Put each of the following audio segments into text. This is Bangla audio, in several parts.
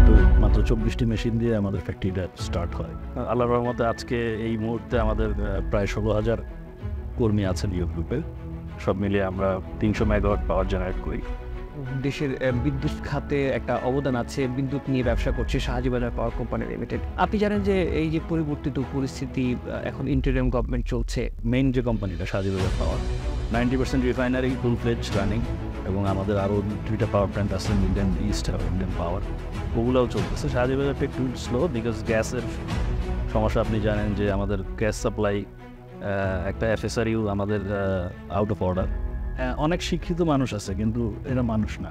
তো মাত্র 24টি মেশিন দিয়ে আমাদের ফ্যাক্টরিটা স্টার্ট হয়। আল্লাহর রহমতে আজকে এই মুহূর্তে আমাদের প্রায় 16,000 কর্মী আছেন ইউ গ্রুপের। সব মিলিয়ে আমরা 300 মেগাওয়াট পাওয়ার জেনারেট করি। দেশের বিদ্যুৎ খাতে একটা অবদান আছে, বিদ্যুৎ নিয়ে ব্যবসা করছে শাহজিবাজার পাওয়ার কোম্পানি লিমিটেড। আপনি জানেন যে এই যে পরিবর্তিত পরিস্থিতি, এখন ইন্টারিম গভর্নমেন্ট চলছে। মেইন যে কোম্পানিটা শাহজিবাজার পাওয়ার, 90% রিফাইনারি ফুল ফ্লেজ রানিং, এবং আমাদের আরও 2টা পাওয়ার প্ল্যান্ট আছে, ইন্ডিয়ান ইস্ট আর ইন্ডিয়ান পাওয়ার, ওগুলোও চলতেছে। শাহজিবাজারটা একটু স্লো বিকজ গ্যাসের সমস্যা। আপনি জানেন যে আমাদের গ্যাস সাপ্লাই একটা এফএসআরইউ আমাদের আউট অফ অর্ডার। অনেক শিক্ষিত মানুষ আছে কিন্তু এরা মানুষ না।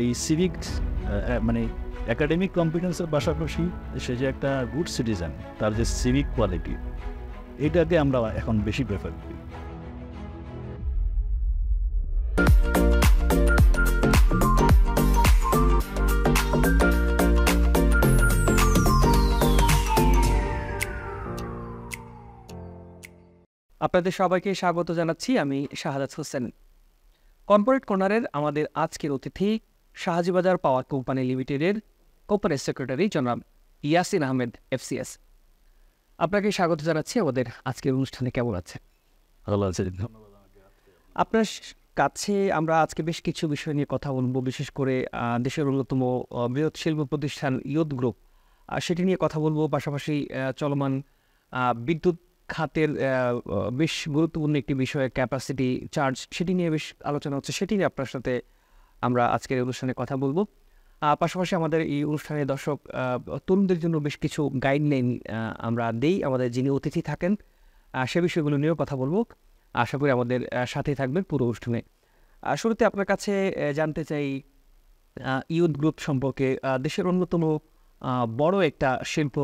এই সিভিক মানে একাডেমিক কম্পিটেন্সের পাশাপাশি সে যে একটা গুড সিটিজেন, তার যে সিভিক কোয়ালিটি, এটাকে আমরা এখন বেশি প্রেফার করি। আপনাদের সবাইকে স্বাগত জানাচ্ছি, আমি শাহাদাত হোসেন। কর্পোরেট কর্নারের আমাদের আজকের অতিথি শাহজিবাজার পাওয়ার কোম্পানি লিমিটেডের কোম্পানির সেক্রেটারি জনাব ইয়াসিন আহমেদ এফসিএস। আপনাকে স্বাগত জানাচ্ছি আমাদের আজকের অনুষ্ঠানে। কেমন আছেন? ভালো আছে। আপনার কাছে আমরা আজকে বেশ কিছু বিষয় নিয়ে কথা বলবো, বিশেষ করে দেশের অন্যতম বৃহৎ শিল্প প্রতিষ্ঠান ইয়ুথ গ্রুপ, সেটি নিয়ে কথা বলবো। পাশাপাশি চলমান বিদ্যুৎ খাতের বেশ গুরুত্বপূর্ণ একটি বিষয় ক্যাপাসিটি চার্জ, সেটি নিয়ে বেশ আলোচনা হচ্ছে, সেটি নিয়ে আপনার সাথে আমরা আজকের অনুষ্ঠানে কথা বলবো। পাশাপাশি আমাদের এই অনুষ্ঠানে দর্শক তরুণদের জন্য বেশ কিছু গাইডলাইন আমরা দেই, আমাদের যিনি অতিথি থাকেন সে বিষয়গুলো নিয়েও কথা বলবো। আশা করি আমাদের সাথেই থাকবেন পুরো অনুষ্ঠানে। শুরুতে আপনার কাছে জানতে চাই ইয়ুথ গ্রুপ সম্পর্কে। দেশের অন্যতম বড় একটা শিল্প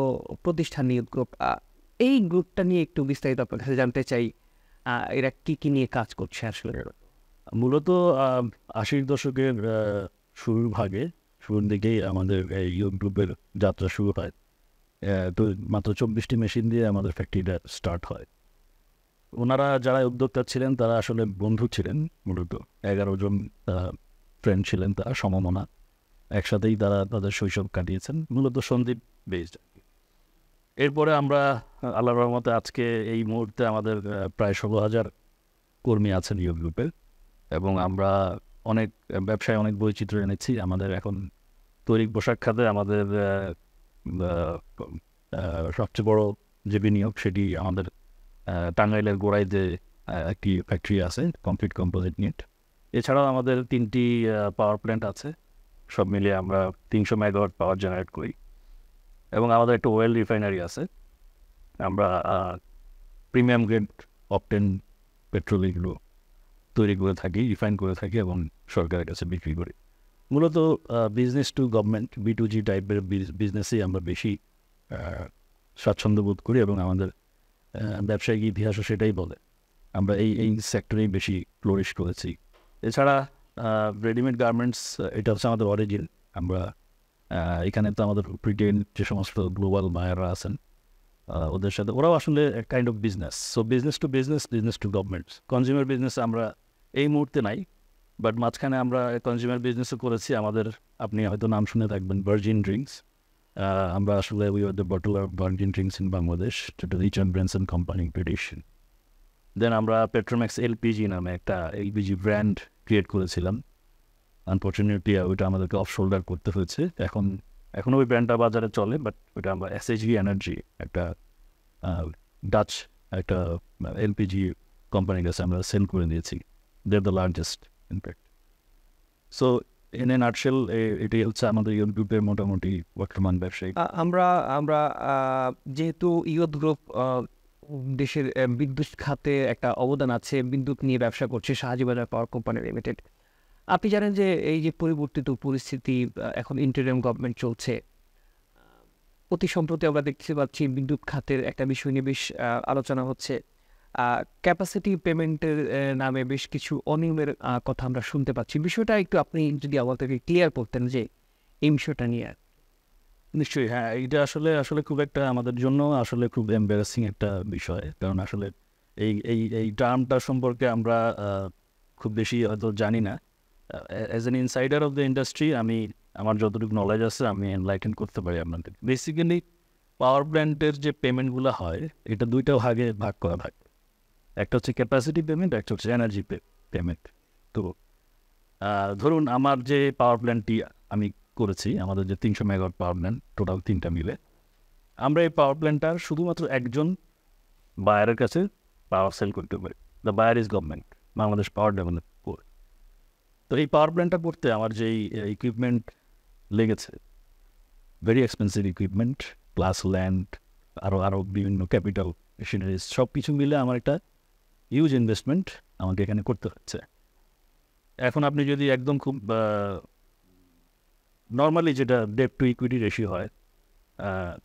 প্রতিষ্ঠান ইয়ুথ গ্রুপ, এই গ্রুপটা নিয়ে একটু বিস্তারিত আপনার কাছে জানতে চাই। এরা কি নিয়ে কাজ করছে আসলে? মূলত 80-র দশকের শুরুর দিকেই আমাদের এই ইয়ুথ গ্রুপের যাত্রা শুরু হয়। তো মাত্র 24টি মেশিন দিয়ে আমাদের ফ্যাক্টরিটা স্টার্ট হয়। ওনারা যারা উদ্যোক্তা ছিলেন তারা আসলে বন্ধু ছিলেন। মূলত 11 জন ফ্রেন্ড ছিলেন, তারা সমমনা, একসাথেই তারা তাদের শৈশব কাটিয়েছেন, মূলত সন্দীপ বেসড। এরপরে আমরা আল্লাহর রহমতে আজকে এই মুহূর্তে আমাদের প্রায় 16,000 কর্মী আছেন ইউ গ্রুপের, এবং আমরা অনেক ব্যবসায় অনেক বৈচিত্র্য এনেছি। আমাদের এখন তৈরি পোশাক খাতে আমাদের সবচেয়ে বড় যে বিনিয়োগ সেটি আমাদের টাঙ্গাইলের গোড়াইতে একটি ফ্যাক্টরি আছে, কমপ্লিট কম্পোজিট ইউনিট। এছাড়াও আমাদের 3টি পাওয়ার প্ল্যান্ট আছে। সব মিলিয়ে আমরা 300 মেগাওয়াট পাওয়ার জেনারেট করি, এবং আমাদের একটা ওয়েল রিফাইনারি আছে। আমরা প্রিমিয়াম গ্রেড অকটেন পেট্রোল এগুলো তৈরি করে থাকি, রিফাইন করে থাকি, এবং সরকারের কাছে বিক্রি করি। মূলত বিজনেস টু গভর্নমেন্ট, B2G টাইপের বিজনেসেই আমরা বেশি স্বাচ্ছন্দ্য বোধ করি, এবং আমাদের ব্যবসায়িক ইতিহাসও সেটাই বলে। আমরা এই সেক্টরেই বেশি ফ্লোরিশ করেছি। এছাড়া রেডিমেড গার্মেন্টস, এটা হচ্ছে আমাদের অরিজিন। আমরা এখানে তো আমাদের রিটেল যে সমস্ত গ্লোবাল বায়াররা আছেন, ওদের সাথে ওরাও আসলে kind of business. So business to governments. Consumer business আমরা এই মুহূর্তে নাই, বাট মাঝখানে আমরা কনজিউমার বিজনেসও করেছি। আমাদের, আপনি হয়তো নাম শুনে থাকবেন, ভার্জিন ড্রিঙ্কস। আমরা আসলে we are the butler of virgin drinks in Bangladesh, যেটা রিচার্ড ব্র্যানসন কোম্পানি ব্রিটিশ। দেন আমরা পেট্রোম্যাক্স এলপিজি নামে একটা এলপিজি ব্র্যান্ড ক্রিয়েট করেছিলাম। আনফর্চুনেটলি ওইটা আমাদেরকে অফ শোল্ডার করতে হয়েছে। এখনও ওই ব্র্যান্ডটা বাজারে চলে, বাট ওইটা আমরা SHV এনার্জি, একটা ডাচ একটা এলপিজি কোম্পানির কাছে আমরা সেল করে দিয়েছি। They are the largest in fact. So in a nutshell এটাই হচ্ছে আমাদের ইয়ুথ গ্রুপের মোটামুটি বর্তমান ব্যবসায়ী। আমরা যেহেতু ইয়ুথ গ্রুপ দেশের বিদ্যুৎ খাতে একটা অবদান আছে, বিদ্যুৎ নিয়ে ব্যবসা করছে শাহজিবাজার পাওয়ার কোম্পানি লিমিটেড। আপনি জানেন যে এই যে পরিবর্তিত পরিস্থিতি, এখন ইন্টারিম গভর্নমেন্ট চলছে। অতি সম্প্রতি আমরা দেখতে পাচ্ছি বিদ্যুৎ খাতের একটা বিষয় নিয়ে বেশ আলোচনা হচ্ছে। ক্যাপাসিটি পেমেন্টের নামে বেশ কিছু অনিয়মের কথা আমরা শুনতে পাচ্ছি। বিষয়টা একটু আপনি যদি আমাদেরকে ক্লিয়ার করতেন যে এই বিষয়টা নিয়ে। নিশ্চয়ই, হ্যাঁ, এইটা আসলে খুব একটা আমাদের জন্য আসলে খুব এম্বারাসিং একটা বিষয়। কারণ আসলে এই টার্মটা সম্পর্কে আমরা খুব বেশি হয়তো জানি না। As an insider of the industry আমি আমার যতটুকু নলেজ আছে আমি এনলাইটেন করতে পারি আপনাদের। বেসিক্যালি পাওয়ার প্ল্যান্টের যে পেমেন্টগুলো হয় এটা দুইটা ভাগে ভাগ করা থাকে, একটা হচ্ছে ক্যাপাসিটি পেমেন্ট, একটা হচ্ছে এনার্জি পেমেন্ট। তো ধরুন আমার যে পাওয়ার প্ল্যান্টটি আমি করেছি, আমাদের যে 300 মেগাওয়াট পাওয়ার প্ল্যান্ট টোটাল 3টা মিলে, আমরা এই পাওয়ার প্ল্যান্টটার শুধুমাত্র একজন বায়ারের কাছে পাওয়ার সেল করতে পারি। The buyer is government, Bangladesh power develop board. তো এই পাওয়ার প্ল্যান্টটা করতে আমার যেই ইকুইপমেন্ট লেগেছে, very expensive equipment plus land, আরও বিভিন্ন ক্যাপিটাল মেশিনারিজ, সব কিছু মিলে আমার একটা হিউজ ইনভেস্টমেন্ট আমাকে এখানে করতে হচ্ছে। এখন আপনি যদি একদম খুব নর্মালি যেটা ডেট টু ইকুইটি রেশিও হয়,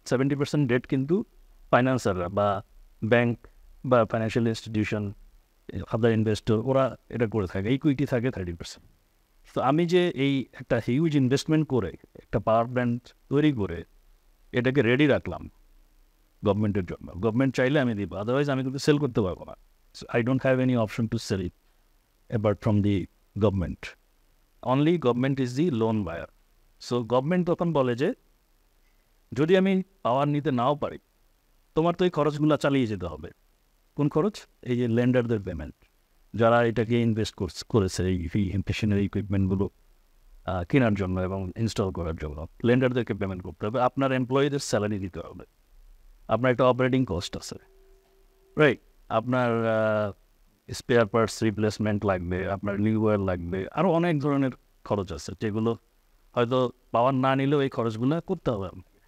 70% ডেট কিন্তু ফাইন্যান্সাররা বা ব্যাংক বা ফাইন্যান্সিয়াল ইনস্টিটিউশন, আদার ইনভেস্টর, ওরা এটা করে থাকে, ইকুইটি থাকে 30%। তো আমি যে এই একটা হিউজ ইনভেস্টমেন্ট করে একটা পাওয়ার প্ল্যান্ট তৈরি করে এটাকে রেডি রাখলাম গভর্নমেন্টের জন্য, গভর্নমেন্ট চাইলে আমি দিব, আদারওয়াইজ আমি কিন্তু সেল করতে পারবো না। So I don't have any option to sell it apart from the government. Only government is the lone buyer. So government তখন বলে যে যদি আমি পাওয়ার নিতে নাও পারি, তোমার তো এই খরচগুলো চালিয়ে যেতে হবে। কোন খরচ? এই যে লেন্ডারদের পেমেন্ট, যারা এটাকে ইনভেস্ট করেছে এই মেশিনারি ইকুইপমেন্টগুলো কেনার জন্য এবং ইনস্টল করার জন্য, লেন্ডারদেরকে পেমেন্ট করতে হবে। আপনার এমপ্লয়ীদের স্যালারি দিতে হবে, আপনার একটা অপারেটিং কস্ট আছে, রাইট? আপনার স্পেয়ার পার্টস রিপ্লেসমেন্ট লাগবে, আপনার নিউওয়্যার লাগবে, আরও অনেক ধরনের খরচ আছে যেগুলো হয়তো পাওয়ার না নিলেও এই খরচগুলো করতে হবে আপনাকে।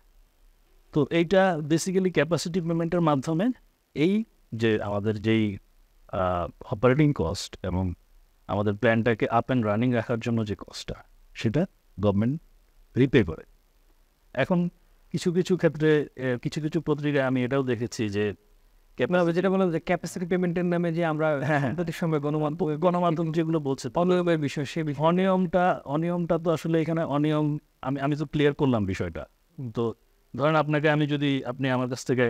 তো এইটা বেসিক্যালি ক্যাপাসিটি পেমেন্টের মাধ্যমে এই যে আমাদের যেই অপারেটিং কস্ট এবং আমাদের প্ল্যানটাকে আপ অ্যান্ড রানিং রাখার জন্য যে কস্টটা, সেটা গভর্নমেন্ট রিপে করে। এখন কিছু কিছু ক্ষেত্রে কিছু কিছু পত্রিকায় আমি এটাও দেখেছি যে যেটা বললাম যে ক্যাপাসিটি পেমেন্টের নামে যে আমরা সাম্প্রতিক সময় গণমাধ্যম যেগুলো বলছে অনিয়মের বিষয়, সে বিষয় অনিয়মটা তো আসলে এখানে অনিয়ম, আমি তো ক্লিয়ার করলাম বিষয়টা। তো ধরেন আপনি যদি আপনি আমার কাছ থেকে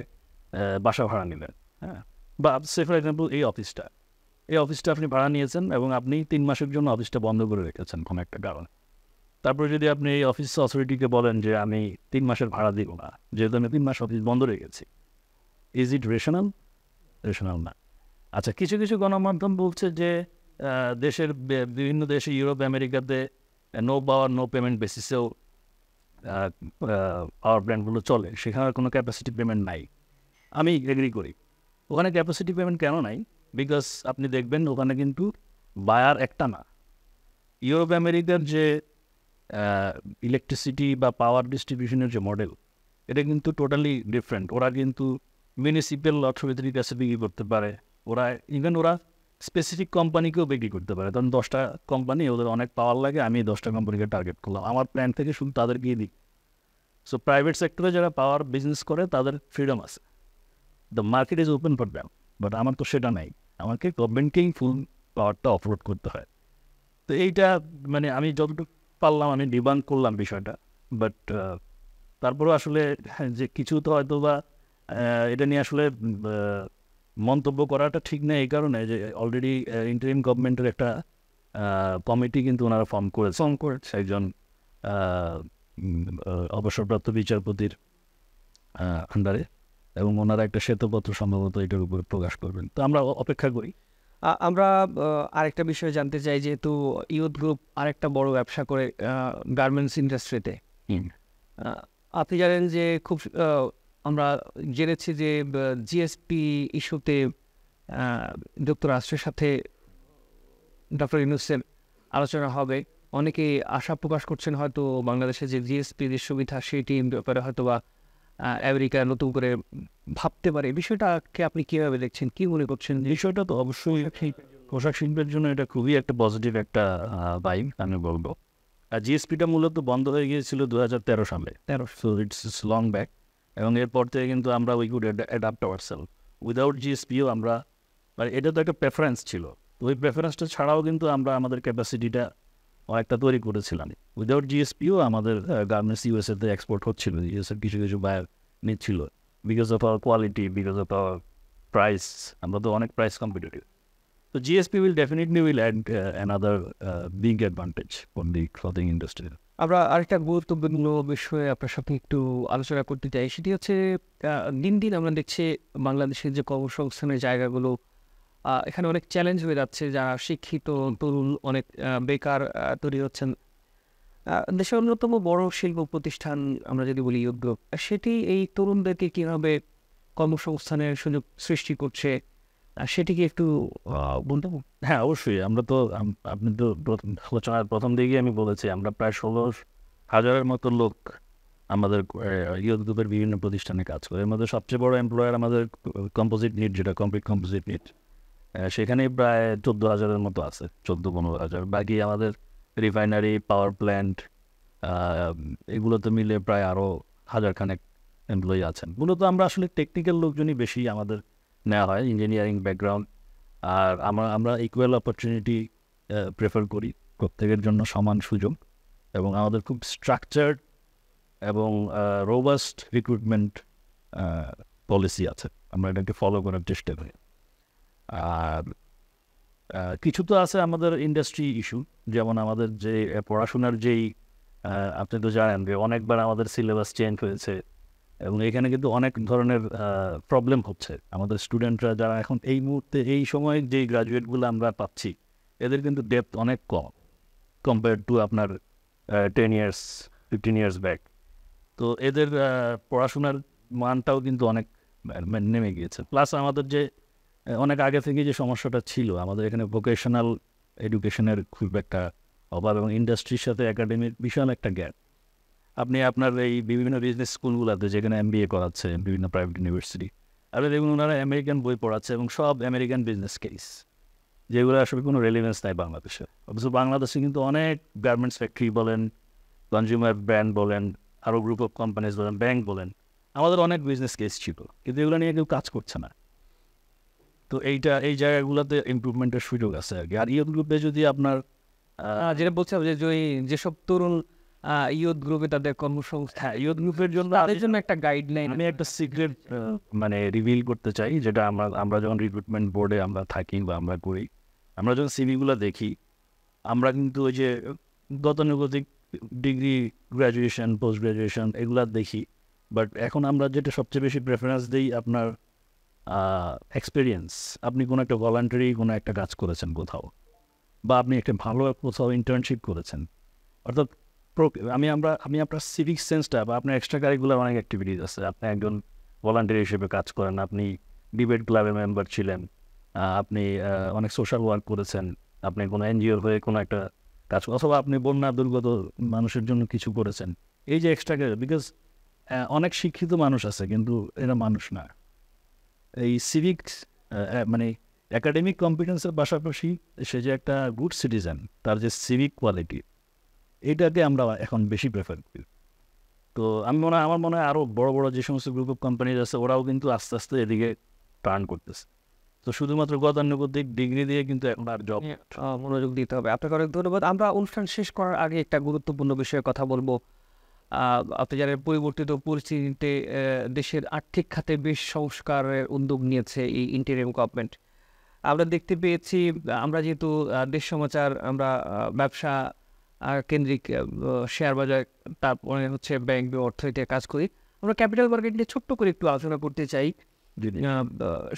বাসা ভাড়া নিলেন, হ্যাঁ, বা সে ফর এক্সাম্পল এই অফিসটা আপনি ভাড়া নিয়েছেন এবং আপনি 3 মাসের জন্য অফিসটা বন্ধ করে রেখেছেন কোনো একটা কারণে। তারপরে যদি আপনি এই অফিস অথরিটিকে বলেন যে আমি 3 মাসের ভাড়া দিব না, যেহেতু আমি 3 মাস অফিস বন্ধ রেখেছি, ইজ ইট রেশনাল? রেশনাল না। আচ্ছা, কিছু কিছু গণমাধ্যম বলছে যে দেশের বিভিন্ন দেশে, ইউরোপ আমেরিকাতে নো পাওয়ার নো পেমেন্ট বেসিসেও পাওয়ার প্ল্যান্টগুলো চলে, সেখানে কোনো ক্যাপাসিটি পেমেন্ট নাই। আমি এগ্রি করি, ওখানে ক্যাপাসিটি পেমেন্ট কেন নাই? বিকজ আপনি দেখবেন ওখানে কিন্তু বায়ার একটা না। ইউরোপ আমেরিকার যে ইলেকট্রিসিটি বা পাওয়ার ডিস্ট্রিবিউশনের যে মডেল, এটা কিন্তু টোটালি ডিফারেন্ট। ওরা কিন্তু মিউনিসিপ্যাল অথরিটির কাছে বিক্রি করতে পারে, ওরা স্পেসিফিক কোম্পানিকেও বিক্রি করতে পারে। তখন 10টা কোম্পানি, ওদের অনেক পাওয়ার লাগে, আমি 10টা কোম্পানিকে টার্গেট করলাম, আমার প্ল্যান থেকে শুধু তাদেরকেই দিই। সো প্রাইভেট সেক্টরে যারা পাওয়ার বিজনেস করে তাদের ফ্রিডম আছে, the market is open for them. But আমার তো সেটা নাই, আমাকে গভর্নমেন্টকেই ফুল পাওয়ারটা অফলোড করতে হয়। তো এইটা মানে আমি যতটুকু পারলাম আমি ডিবাঙ্ক করলাম বিষয়টা। বাট তারপরেও আসলে যে কিছু তো হয়তো বা এটা নিয়ে আসলে মন্তব্য করাটা ঠিক নেই, এই কারণে যে অলরেডি ইন্টারিম গভর্নমেন্টের একটা কমিটি কিন্তু ওনারা ফর্ম করেছে একজন অবসরপ্রাপ্ত বিচারপতির আন্ডারে, এবং ওনারা একটা শ্বেতপত্র সম্ভবত এটার উপরে প্রকাশ করবেন। তো আমরা অপেক্ষা করি। আমরা আরেকটা বিষয় জানতে চাই, যেহেতু ইউথ গ্রুপ আরেকটা বড় ব্যবসা করে গার্মেন্টস ইন্ডাস্ট্রিতে, আপনি জানেন যে খুব আমরা জেনেছি যে জিএসপি ইস্যুতে যুক্তরাষ্ট্রের সাথে ডক্টর ইউনূসের আলোচনা হবে। অনেকে আশা প্রকাশ করছেন হয়তো বাংলাদেশে যে জিএসপি যে সুবিধা, সেটি ব্যাপারে হয়তো বা আমেরিকা নতুন করে ভাবতে পারে। বিষয়টাকে আপনি কীভাবে দেখছেন, কী মনে করছেন? বিষয়টা তো অবশ্যই পোশাক শিল্পের জন্য এটা খুবই একটা পজিটিভ একটা ভাইব আমি বলবো। আর জিএসপিটা মূলত বন্ধ হয়ে গিয়েছিল 2013 সালে, সো ইটস লং ব্যাক, এবং এরপর থেকে কিন্তু আমরা we could adapt ourself. Without জিএসপিও আমরা, মানে এটা তো একটা প্রেফারেন্স ছিল, তো ওই প্রেফারেন্সটা ছাড়াও কিন্তু আমরা আমাদের ক্যাপাসিটিটা অনেকটা তৈরি করেছিলাম। উইদাউট জিএসপিও আমাদের গার্মেন্টস ইউএসএতে এক্সপোর্ট হচ্ছিল, ইউএসএর কিছু কিছু বায়ার নিচ্ছিল, because of our quality, because of our price, আমরা তো অনেক price competitive. So GSP will definitely add another big advantage for the clothing industry. আমরা আরেকটা গুরুত্বপূর্ণ বিষয়ে আপনার সাথে একটু আলোচনা করতে চাই। সেটি হচ্ছে দিন, দিন আমরা দেখছি বাংলাদেশের যে কর্মসংস্থানের জায়গাগুলো এখানে অনেক চ্যালেঞ্জ হয়ে যাচ্ছে। যারা শিক্ষিত তরুণ অনেক বেকার তৈরি হচ্ছেন। দেশের অন্যতম বড় শিল্প প্রতিষ্ঠান আমরা যদি বলি উদ্যোগ, সেটি এই তরুণদেরকে কিভাবে কর্মসংস্থানের সুযোগ সৃষ্টি করছে, সেটি কি একটু বলতে পারবেন? হ্যাঁ, অবশ্যই। আমরা তো আপনি তো আলোচনার প্রথম দিকেই আমি বলেছি আমরা প্রায় 16,000-এর মতো লোক আমাদের ইয়ুথ গ্রুপের বিভিন্ন প্রতিষ্ঠানে কাজ করে। এর মধ্যে সবচেয়ে বড় এমপ্লয়ার আমাদের কম্পোজিট নিট, যেটা কমপ্লিট কম্পোজিট নিট, সেখানেই প্রায় 14,000-এর মতো আছে, 14-15,000। বাকি আমাদের রিফাইনারি, পাওয়ার প্ল্যান্ট, এগুলোতে মিলে প্রায় আরও 1,000 খানেক এমপ্লয়ি আছেন। মূলত আমরা আসলে টেকনিক্যাল লোকজনই বেশি আমাদের নেওয়া হয়, ইঞ্জিনিয়ারিং ব্যাকগ্রাউন্ড। আর আমরা ইকুয়াল অপরচুনিটি প্রেফার করি, প্রত্যেকের জন্য সমান সুযোগ, এবং আমাদের খুব স্ট্রাকচার্ড এবং রোবাস্ট রিক্রুটমেন্ট পলিসি আছে। আমরা এটাকে ফলো করার চেষ্টা করি। আর কিছু তো আছে আমাদের ইন্ডাস্ট্রি ইস্যু, যেমন আমাদের যে পড়াশোনার যেই আপনি তো জানেন যে অনেকবার আমাদের সিলেবাস চেঞ্জ হয়েছে, এবং এখানে কিন্তু অনেক ধরনের প্রবলেম হচ্ছে। আমাদের স্টুডেন্টরা যারা এখন এই মুহূর্তে এই সময় যেই গ্রাজুয়েটগুলো আমরা পাচ্ছি, এদের কিন্তু ডেপথ অনেক কম কম্পেয়ার টু আপনার 10 years 15 years ব্যাক। তো এদের পড়াশোনার মানটাও কিন্তু অনেক নেমে গিয়েছে। প্লাস আমাদের যে অনেক আগে থেকে যে সমস্যাটা ছিল, আমাদের এখানে ভোকেশনাল এডুকেশনের খুব একটা অভাব, এবং ইন্ডাস্ট্রির সাথে একাডেমির বিশাল একটা গ্যাপ। আপনি আপনার এই বিভিন্ন বিজনেস স্কুলগুলোতে যেখানে MBA করাচ্ছে, বিভিন্ন প্রাইভেট ইউনিভার্সিটি, আপনি দেখুন ওনারা আমেরিকান বই পড়াচ্ছে, এবং সব আমেরিকান বিজনেস কেস, যেগুলো আসলে কোনো রেলিভেন্স নাই বাংলাদেশে। অথচ বাংলাদেশে কিন্তু অনেক গার্মেন্টস ফ্যাক্টরি বলেন, কনজিউমার ব্র্যান্ড বলেন, আরও গ্রুপ অফ কোম্পানিজ বলেন, ব্যাংক বলেন, আমাদের অনেক বিজনেস কেস ছিল, কিন্তু এগুলো নিয়ে কেউ কাজ করছে না। তো এই জায়গাগুলোতে ইমপ্রুভমেন্টের সুযোগ আছে আর কি। আর ইয়ুথ গ্রুপে যদি আপনার যেটা বলছিলাম যে যেসব তরুণ ইয়ুথ গ্রুপে তাদের কর্মসংস্থান, ইয়ুথ গ্রুপের জন্য তাদের জন্য একটা গাইডলাইন। আমি একটা সিক্রেট মানে রিভিল করতে চাই, যেটা আমরা যখন রিক্রুটমেন্ট বোর্ডে আমরা থাকি বা আমরা করি, আমরা যখন সিভিগুলো দেখি, আমরা কিন্তু ওই যে গতানুগতিক ডিগ্রি, গ্র্যাজুয়েশন, পোস্ট গ্র্যাজুয়েশন এগুলা দেখি। বাট এখন আমরা যেটা সবচেয়ে বেশি প্রেফারেন্স দিই, আপনার এক্সপিরিয়েন্স। আপনি কোনো একটা ভলান্টারি কোনো একটা কাজ করেছেন কোথাও, বা আপনি একটা ভালো কোথাও ইন্টার্নশিপ করেছেন, অর্থাৎ আমি আপনার সিভিক সেন্সটা বা আপনার এক্সট্রা কারিকুলার অনেক অ্যাক্টিভিটিস আছে। আপনি একজন ভলান্টিয়ার হিসেবে কাজ করেন, আপনি ডিবেট ক্লাবের মেম্বার ছিলেন, আপনি অনেক সোশ্যাল ওয়ার্ক করেছেন, আপনি কোনো এনজিওর হয়ে কোনো একটা কাজ, অথবা আপনি বন্যা দুর্গত মানুষের জন্য কিছু করেছেন। এই যে এক্সট্রা ক্যারিয়ার, বিকজ অনেক শিক্ষিত মানুষ আছে কিন্তু এরা মানুষ না। এই সিভিক্স মানে একাডেমিক কম্পিটেন্সের পাশাপাশি সে যে একটা গুড সিটিজেন, তার যে সিভিক কোয়ালিটি, এইটাকে আমরা এখন বেশি প্রেফার করি। তো আমার মনে হয় আরও বড় বড় যে সমস্ত গ্রুপ অফ কোম্পানিজ আছে, ওরাও কিন্তু আস্তে আস্তে এদিকে টার্ন করতেছে। তো শুধুমাত্র গতানুগতিক ডিগ্রি দিয়ে কিন্তু এখন আর জব মনোযোগ দিতে হবে। আপনাকে অনেক ধন্যবাদ। আমরা অনুষ্ঠান শেষ করার আগে একটা গুরুত্বপূর্ণ বিষয়ে কথা বলবো। আপনি জানেন পরিবর্তিত পরিস্থিতিতে দেশের আর্থিক খাতে বেশ সংস্কারের উদ্যোগ নিয়েছে এই ইন্টারিম গভর্নমেন্ট। আমরা দেখতে পেয়েছি, আমরা যেহেতু দেশ সমাচার, আমরা ব্যবসা কেন্দ্রিক শেয়ার বাজার, তারপরে হচ্ছে ব্যাংক অর্থনীতিতে কাজ করি। আমরা ক্যাপিটাল মার্কেট নিয়ে ছোট্ট করে একটু আলোচনা করতে চাই।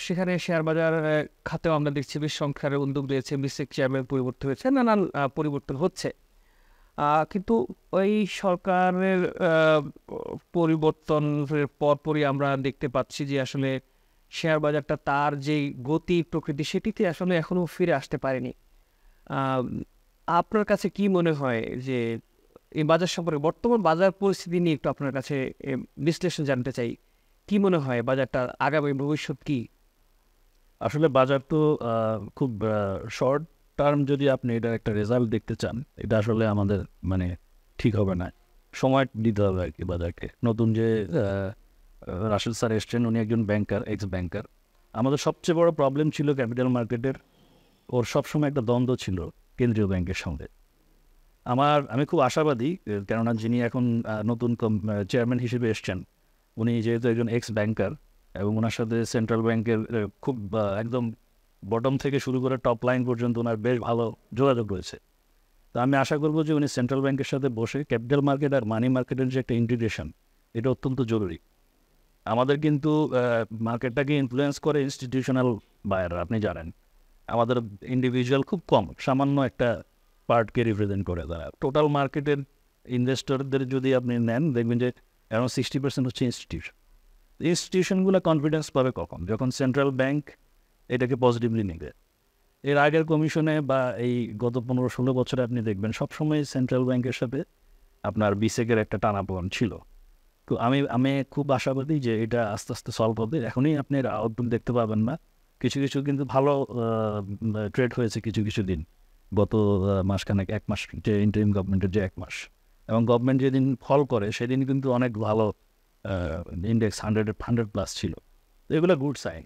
সেখানে শেয়ার বাজার খাতেও আমরা দেখছি বেশ সংস্কারের উদ্যোগ রয়েছে, বিশেষ চেয়ারম্যান পরিবর্তন হয়েছে, নানান পরিবর্তন হচ্ছে। কিন্তু ওই সরকারের পরিবর্তনের পরপরই আমরা দেখতে পাচ্ছি যে আসলে শেয়ার বাজারটা তার যেই গতি প্রকৃতি, সেটিতে আসলে এখনও ফিরে আসতে পারেনি। আপনার কাছে কি মনে হয় যে এই বাজার সম্পর্কে, বর্তমান বাজার পরিস্থিতি নিয়ে একটু আপনার কাছে বিশ্লেষণ জানতে চাই। কি মনে হয় বাজারটা আগামী ভবিষ্যৎ কি? আসলে বাজার তো খুব শর্ট টার্ম যদি আপনি এটা একটা রেজাল্ট দেখতে চান, এটা আসলে আমাদের মানে ঠিক হবে না, সময় দিতে হবে আর কি বাজারকে। নতুন যে রাশেদ স্যার এসছেন, উনি একজন ব্যাংকার, এক্স ব্যাংকার। আমাদের সবচেয়ে বড় প্রবলেম ছিল ক্যাপিটাল মার্কেটের, ওর সবসময় একটা দ্বন্দ্ব ছিল কেন্দ্রীয় ব্যাংকের সঙ্গে। আমি খুব আশাবাদী, কেননা যিনি এখন নতুন চেয়ারম্যান হিসেবে এসছেন, উনি যেহেতু একজন এক্স ব্যাংকার, এবং ওনার সাথে সেন্ট্রাল ব্যাংকের খুব একদম বটম থেকে শুরু করে টপ লাইন পর্যন্ত ওনার বেশ ভালো যোগাযোগ রয়েছে। তো আমি আশা করবো যে উনি সেন্ট্রাল ব্যাংকের সাথে বসে ক্যাপিটাল মার্কেট আর মানি মার্কেটের যে একটা ইন্টিগ্রেশন, এটা অত্যন্ত জরুরি। আমাদের কিন্তু মার্কেটটাকে ইনফ্লুয়েন্স করে ইনস্টিটিউশনাল বায়াররা, আপনি জানেন। আমাদের ইন্ডিভিজুয়াল খুব কম, সামান্য একটা পার্টকে রিপ্রেজেন্ট করে তারা। টোটাল মার্কেটের ইনভেস্টরদের যদি আপনি নেন, দেখবেন যে অ্যারাউন্ড 60% হচ্ছে ইনস্টিটিউশন। ইনস্টিটিউশনগুলো কনফিডেন্স পাবে কখন? যখন সেন্ট্রাল ব্যাংক এটাকে পজিটিভলি নেবে। এর আগের কমিশনে বা এই গত 15-16 বছরে আপনি দেখবেন সবসময় সেন্ট্রাল ব্যাংকের সাথে আপনার বিসেকের একটা টানাপোড়েন ছিল। তো আমি আমি খুব আশাবাদী যে এটা আস্তে আস্তে সলভ হবে। এখনই আপনি আউটপুট দেখতে পাবেন না, কিছু কিছু কিন্তু ভালো ট্রেড হয়েছে কিছু কিছু দিন, গত মাসখানেক, 1 মাস, যে ইন্টারিম গভর্নমেন্টের যে 1 মাস, এবং গভর্নমেন্ট যেদিন ফল করে সেদিন কিন্তু অনেক ভালো ইন্ডেক্স 100+ ছিল। তো এগুলো গুড সাইন।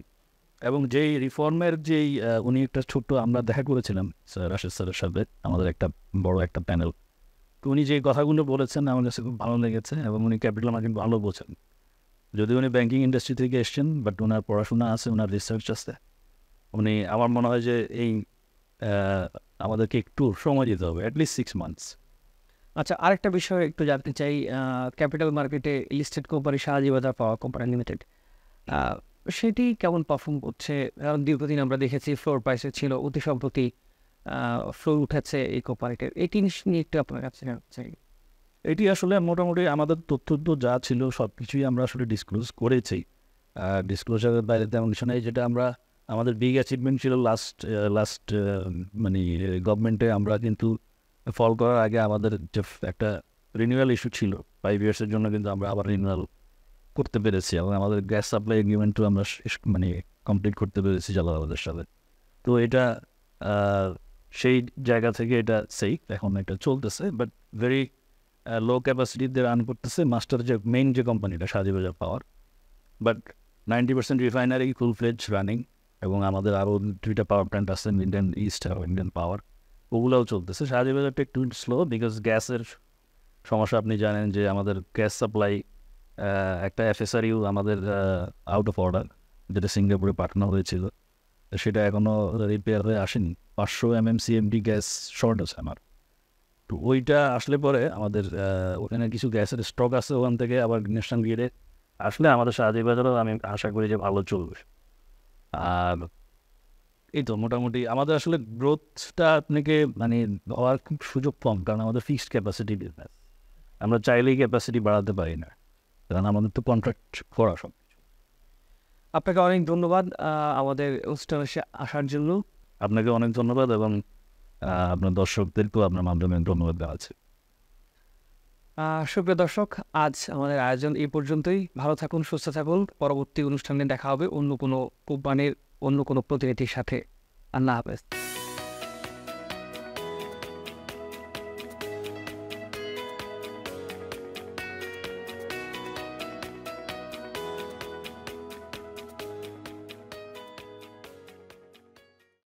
এবং যেই রিফর্মের যেই উনি একটা ছোট্ট, আমরা দেখা করেছিলাম স্যার রাশেদ স্যারের সাথে, আমাদের একটা বড় একটা প্যানেল। তো উনি যে কথাগুলো বলেছেন আমার কাছে খুব ভালো লেগেছে, এবং উনি ক্যাপিটাল মার্কেট ভালো বোঝেন। যদি উনি ব্যাংকিং ইন্ডাস্ট্রি থেকে এসছেন, বাট ওনার পড়াশোনা আছে, ওনার রিসার্চ আছে। উনি, আমার মনে হয় যে এই আমাদেরকে একটু সময় দিতে হবে, অ্যাটলিস্ট 6 মান্থস। আচ্ছা, আরেকটা বিষয় একটু জানতে চাই। ক্যাপিটাল মার্কেটে লিস্টেড কোম্পানি শাহজিবাজার পাওয়ার কোম্পানি লিমিটেড, সেটি কেমন পারফর্ম করছে? কারণ দীর্ঘদিন আমরা দেখেছি ফ্লোর প্রাইসে ছিল, অতি সম্প্রতি ফ্লোর উঠেছে এই কোম্পানিটার। এই জিনিস নিয়ে একটু আপনার কাছে জানতে চাই। এটি আসলে মোটামুটি আমাদের তথ্য তো যা ছিল সব কিছুই আমরা আসলে ডিসক্লোজ করেছি। ডিসক্লোজারের বাইরে তেমন কিছু নেই। যেটা আমরা, আমাদের বিগ অ্যাচিভমেন্ট ছিল লাস্ট মানে গভর্নমেন্টে আমরা কিন্তু ফল করার আগে আমাদের যে একটা রিনিউয়াল ইস্যু ছিল 5 ইয়ার্সের জন্য, কিন্তু আমরা আবার রিনিউয়াল করতে পেরেছি, এবং আমাদের গ্যাস সাপ্লাই এগ্রিমেন্টও আমরা মানে কমপ্লিট করতে পেরেছি জালালাবাদের সাথে। তো এটা সেই জায়গা থেকে এটা সেফ, এখন এটা চলতেছে, বাট ভেরি লো ক্যাপাসিটিতে রান করতেছে। মাস্টার যে মেইন যে কোম্পানিটা Shahjibazar power, but 90% refinery full fledge running, এবং আমাদের আরও 2টা পাওয়ার প্ল্যান্ট আছে, ইন্ডিয়ান ইস্ট আর ইন্ডিয়ান পাওয়ার, ওগুলোও চলতেছে। শাহজিবাজারটা একটু স্লো বিকজ গ্যাসের সমস্যা। আপনি জানেন যে আমাদের গ্যাস সাপ্লাই একটা এফএসআরইউ আমাদের আউট অফ অর্ডার, যেটা সিঙ্গাপুরে পাঠানো হয়েছিল, সেটা এখনও রিপেয়ার হয়ে আসেনি। 500 MMCMD গ্যাস শর্ট আছে আমার। তো ওইটা আসলে পরে আমাদের ওখানে কিছু গ্যাসের স্টক আছে, ওখান থেকে আবার ন্যাশনাল গ্রিডে আসলে আমাদের শাহজিবাজারও আমি আশা করি যে ভালো চলবে। আর এই তো মোটামুটি আমাদের আসলে গ্রোথটা আপনাকে মানে হওয়ার খুব সুযোগ কম, কারণ আমাদের ফিক্সড ক্যাপাসিটি বিজনেস। আমরা চাইলেই ক্যাপাসিটি বাড়াতে পারি না, কারণ আমাদের তো কন্ট্রাক্ট করা সব। আপনাকে অনেক ধন্যবাদ আমাদের অনুষ্ঠানে আসার জন্য। আপনাকে অনেক ধন্যবাদ, এবং আপনার দর্শকদেরকেও আপনার মাধ্যমে ধন্যবাদ দেওয়া আছে। সুপ্রিয় দর্শক, আজ আমাদের আয়োজন এই পর্যন্তই। ভালো থাকুন, সুস্থ থাকুন। পরবর্তী অনুষ্ঠানে দেখা হবে অন্য কোনো কোম্পানির অন্য কোনো প্রতিনিধির সাথে। আল্লাহ হাফেজ।